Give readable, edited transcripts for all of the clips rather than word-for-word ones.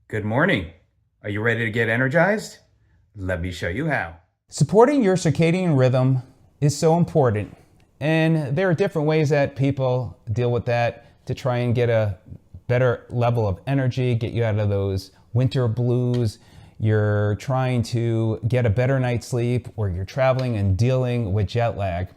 Good morning. Are you ready to get energized? Let me show you how. Supporting your circadian rhythm is so important, and there are different ways that people deal with that to try and get a better level of energy, get you out of those winter blues. You're trying to get a better night's sleep, or you're traveling and dealing with jet lag.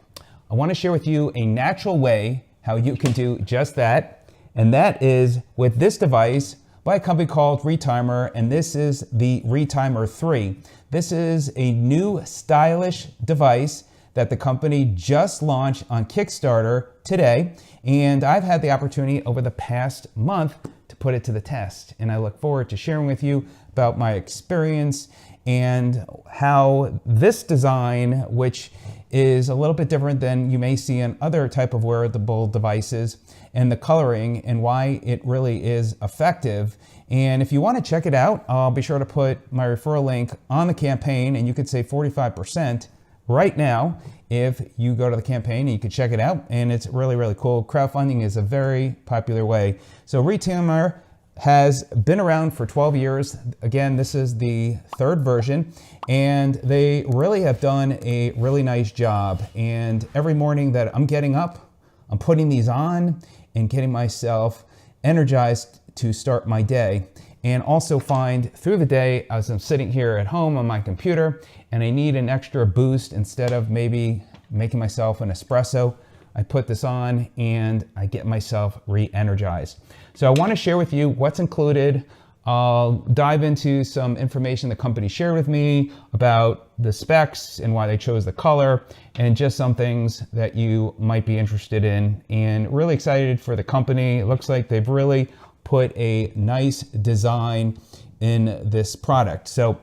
I want to share with you a natural way how you can do just that, and that is with this device by a company called Retimer, and this is the Retimer 3. This is a new stylish device that the company just launched on Kickstarter today, and I've had the opportunity over the past month to put it to the test, and I look forward to sharing with you about my experience and how this design, which is a little bit different than you may see in other type of wearable devices, and the coloring and why it really is effective. And if you want to check it out, I'll be sure to put my referral link on the campaign, and you could save 45% right now if you go to the campaign, and you can check it out, and it's really, really cool. Crowdfunding is a very popular way. So Retimer has been around for 12 years. Again, this is the third version, and they really have done a really nice job. And every morning that I'm getting up, I'm putting these on and getting myself energized to start my day. And also find through the day, as I'm sitting here at home on my computer and I need an extra boost, instead of maybe making myself an espresso, I put this on and I get myself re-energized. So I want to share with you what's included. I'll dive into some information the company shared with me about the specs and why they chose the color, and just some things that you might be interested in. And really excited for the company. It looks like they've really put a nice design in this product. So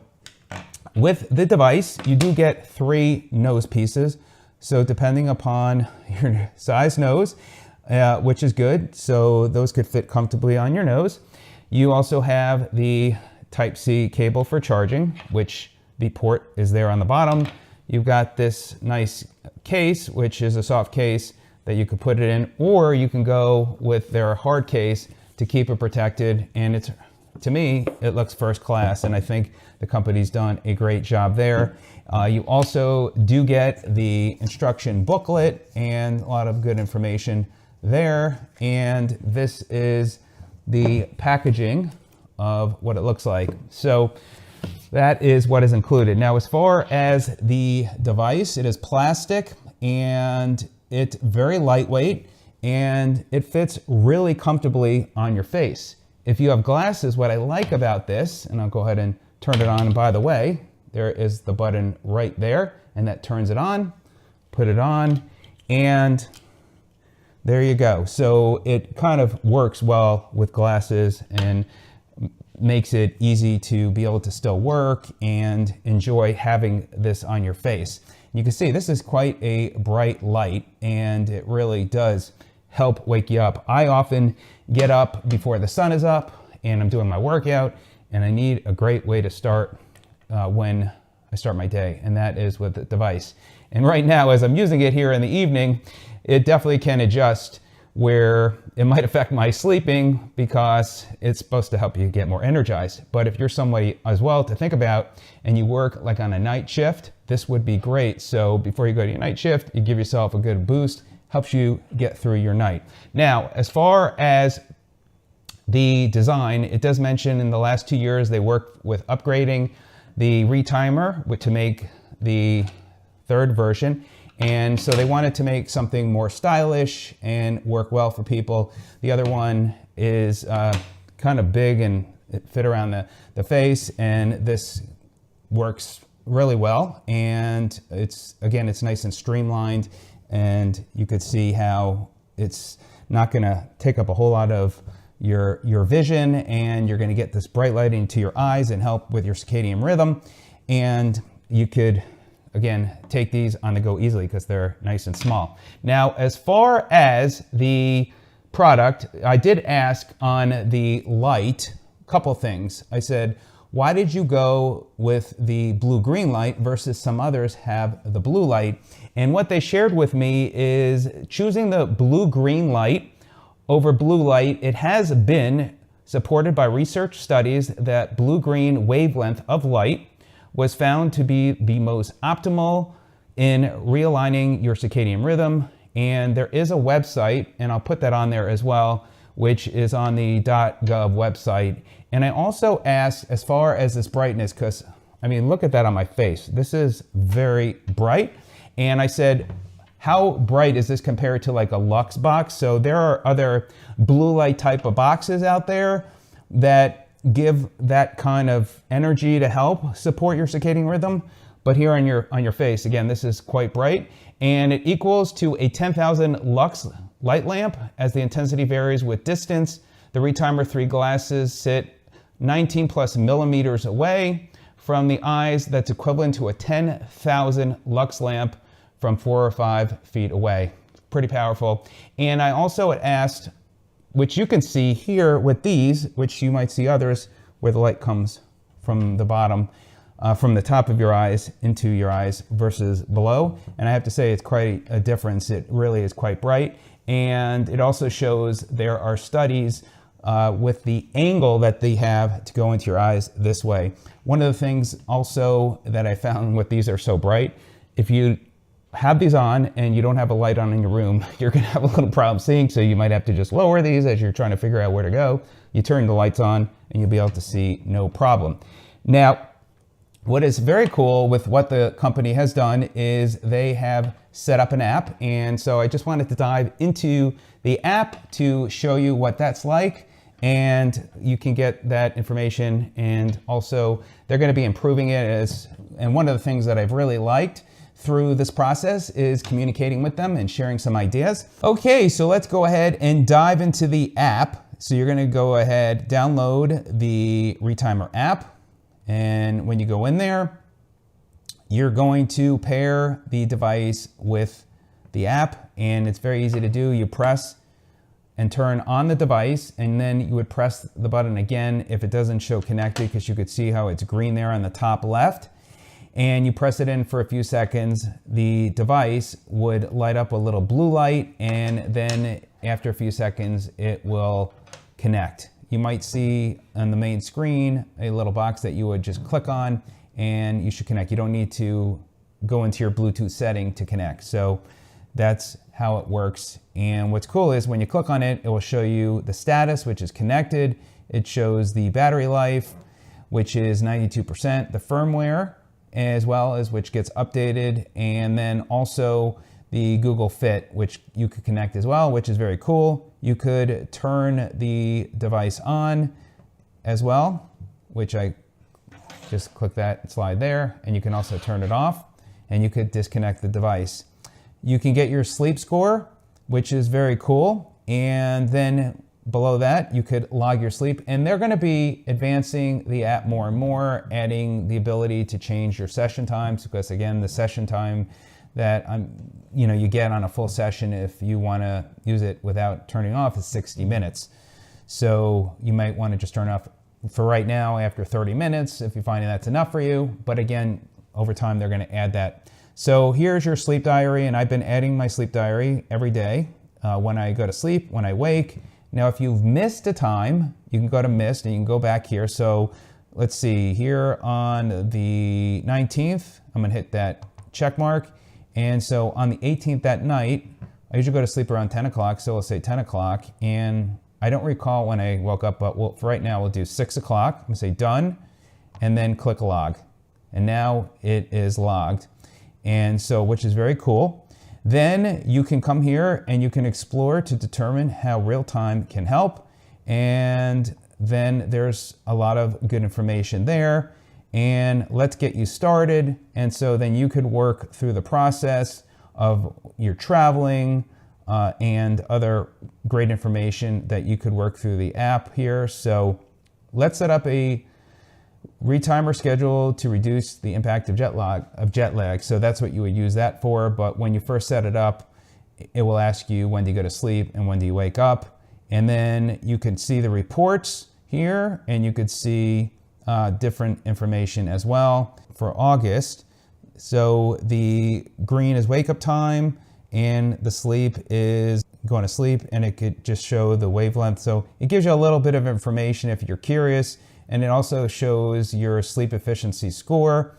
with the device, you do get 3 nose pieces. So depending upon your size nose, which is good, so those could fit comfortably on your nose. You also have the Type-C cable for charging, which the port is there on the bottom. You've got this nice case, which is a soft case that you could put it in, or you can go with their hard case to keep it protected. And it's, to me, it looks first class, and I think the company's done a great job there. You also do get the instruction booklet and a lot of good information there. And this is the packaging of what it looks like. So that is what is included. Now, as far as the device, it is plastic and it's very lightweight, and it fits really comfortably on your face. If you have glasses, what I like about this, and I'll go ahead and turn it on, and by the way, there is the button right there, and that turns it on, put it on, and there you go. So it kind of works well with glasses and makes it easy to be able to still work and enjoy having this on your face. You can see this is quite a bright light, and it really does help wake you up. I often get up before the sun is up and I'm doing my workout, and I need a great way to start when I start my day, and that is with the device. And right now, as I'm using it here in the evening, it definitely can adjust where it might affect my sleeping, because it's supposed to help you get more energized. But if you're somebody as well to think about, and you work like on a night shift, this would be great. So before you go to your night shift, you give yourself a good boost, helps you get through your night. Now, as far as the design, it does mention in the last 2 years they worked with upgrading the Retimer to make the third version. And so they wanted to make something more stylish and work well for people. The other one is kind of big and it fit around the face, and this works really well. And it's, again, it's nice and streamlined, and you could see how it's not gonna take up a whole lot of your vision, and you're gonna get this bright light into your eyes and help with your circadian rhythm. And you could, again, take these on the go easily because they're nice and small. Now, as far as the product, I did ask on the light a couple things. I said, why did you go with the blue-green light versus some others have the blue light? And what they shared with me is choosing the blue-green light over blue light, it has been supported by research studies that blue-green wavelength of light was found to be the most optimal in realigning your circadian rhythm. And there is a website, and I'll put that on there as well, which is on the .gov website. And I also asked, as far as this brightness, because I mean, look at that on my face. This is very bright. And I said, how bright is this compared to like a Lux box? So there are other blue light type of boxes out there that give that kind of energy to help support your circadian rhythm. But here on your face, again, this is quite bright, and it equals to a 10,000 lux light lamp as the intensity varies with distance. The retimer 3 glasses sit 19 plus millimeters away from the eyes. That's equivalent to a 10,000 lux lamp from 4 or 5 feet away. Pretty powerful. And I also had asked, which you can see here with these, which you might see others, where the light comes from the bottom, from the top of your eyes into your eyes versus below. And I have to say it's quite a difference. It really is quite bright. And it also shows there are studies with the angle that they have to go into your eyes this way. One of the things also that I found with these are so bright, if you have these on and you don't have a light on in your room, you're gonna have a little problem seeing, so you might have to just lower these as you're trying to figure out where to go. You turn the lights on and you'll be able to see no problem. Now, what is very cool with what the company has done is they have set up an app, and so I just wanted to dive into the app to show you what that's like, and you can get that information. And also they're going to be improving it and one of the things that I've really liked through this process is communicating with them and sharing some ideas. Okay, so let's go ahead and dive into the app. So you're going to go ahead, download the Retimer app. And when you go in there, you're going to pair the device with the app, and it's very easy to do. You press and turn on the device, and then you would press the button again if it doesn't show connected, because you could see how it's green there on the top left. And you press it in for a few seconds, the device would light up a little blue light, and then after a few seconds, it will connect. You might see on the main screen a little box that you would just click on and you should connect. You don't need to go into your Bluetooth setting to connect. So that's how it works. And what's cool is when you click on it, it will show you the status, which is connected. It shows the battery life, which is 92%, the firmware, as well as which gets updated, and then also the Google Fit, which you could connect as well, which is very cool. You could turn the device on as well, which I just click that slide there, and you can also turn it off, and you could disconnect the device. You can get your sleep score, which is very cool, and then below that you could log your sleep, and they're going to be advancing the app more and more, adding the ability to change your session times, because again, the session time that you get on a full session, if you want to use it without turning off, is 60 minutes. So you might want to just turn off for right now after 30 minutes if you're finding that's enough for you. But again, over time they're going to add that. So here's your sleep diary, and I've been adding my sleep diary every day when I go to sleep, when I wake. Now, if you've missed a time, you can go to missed and you can go back here. So let's see, here on the 19th, I'm going to hit that check mark. And so on the 18th that night, I usually go to sleep around 10 o'clock, so we'll say 10 o'clock. And I don't recall when I woke up, but for right now, we'll do 6 o'clock. I'm gonna say done, and then click log. And now it is logged. And so, which is very cool. Then you can come here and you can explore to determine how real time can help. And then there's a lot of good information there. And let's get you started. And so then you could work through the process of your traveling and other great information that you could work through the app here. So let's set up a retimer schedule to reduce the impact of jet lag. So that's what you would use that for. But when you first set it up, it will ask you when do you go to sleep and when do you wake up. And then you can see the reports here, and you could see different information as well for August. So the green is wake up time, and the sleep is going to sleep, and it could just show the wavelength. So it gives you a little bit of information if you're curious, and it also shows your sleep efficiency score.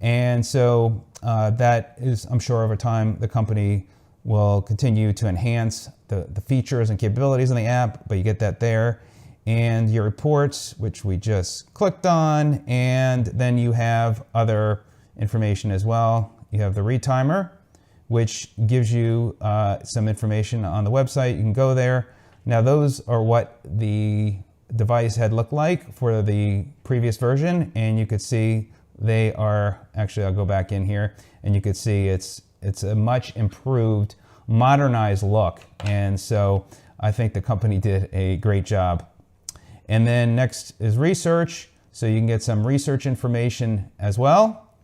And so that is, I'm sure over time, the company will continue to enhance the features and capabilities in the app, but you get that there. And your reports, which we just clicked on, and then you have other information as well. You have the retimer, which gives you some information on the website. You can go there. Now those are what the device had looked like for the previous version, and you could see they are, actually I'll go back in here, and you could see it's a much improved, modernized look. And so I think the company did a great job. And then next is research. So you can get some research information as well.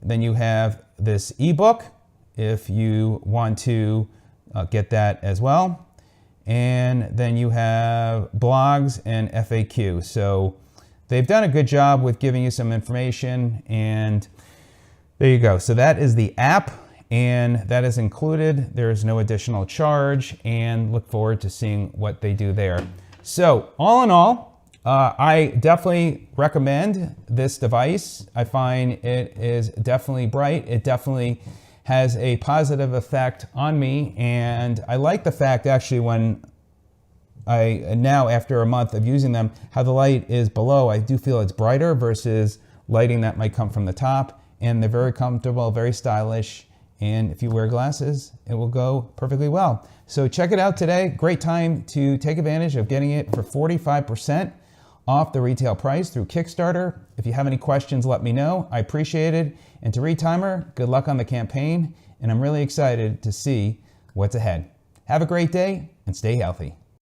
Then you have this ebook if you want to get that as well. And then you have blogs and FAQ. So they've done a good job with giving you some information, and there you go. So that is the app, and that is included. There is no additional charge, and look forward to seeing what they do there. So all in all, I definitely recommend this device. I find it is definitely bright. It definitely has a positive effect on me, and I like the fact actually when now after a month of using them, how the light is below. I do feel it's brighter versus lighting that might come from the top, and they're very comfortable, very stylish, and if you wear glasses, it will go perfectly well. So check it out today. Great time to take advantage of getting it for 45% off the retail price through Kickstarter. If you have any questions, let me know. I appreciate it. And to Retimer, good luck on the campaign, and I'm really excited to see what's ahead. Have a great day and stay healthy.